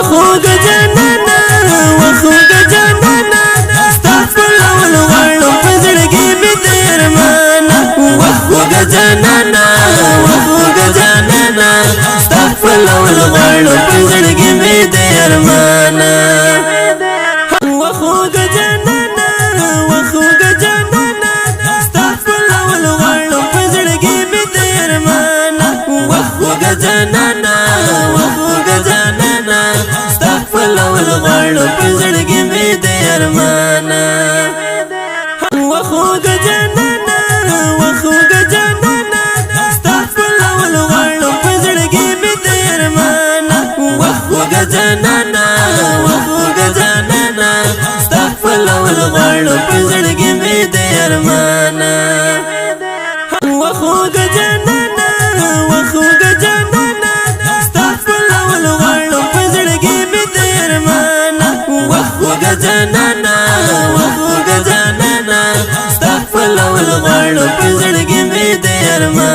وخوږ جانانا وخوږ جانانا ستا پلول غواړم په زړګي مې د ارمانه وخوږ جانانا وخوږ جانانا ستا پلول غواړم په زړګي مې د ارمانه وخوږ جانانا وخوږ جانانا ستا پلول غواړم په زړګي مې د ارمانه وخوږ جانانا وخوږ جانانا ستا پلول غواړم په زړګي مې د ارمانه وخوږ جانانا وخوږ جانانا ستا پلول غواړم په زړګي مې د ارمانه وخوږ جانانا وخوږ جانانا ستا پلول غواړم په زړګي مې د ارمانه وخوږ جانانا وخوږ جانانا ستا پلول غواړم په زړګي مې د ارمانه وخوږ جانانا وخوږ جانانا ستا پلول غواړم په زړګي مې د ارمانه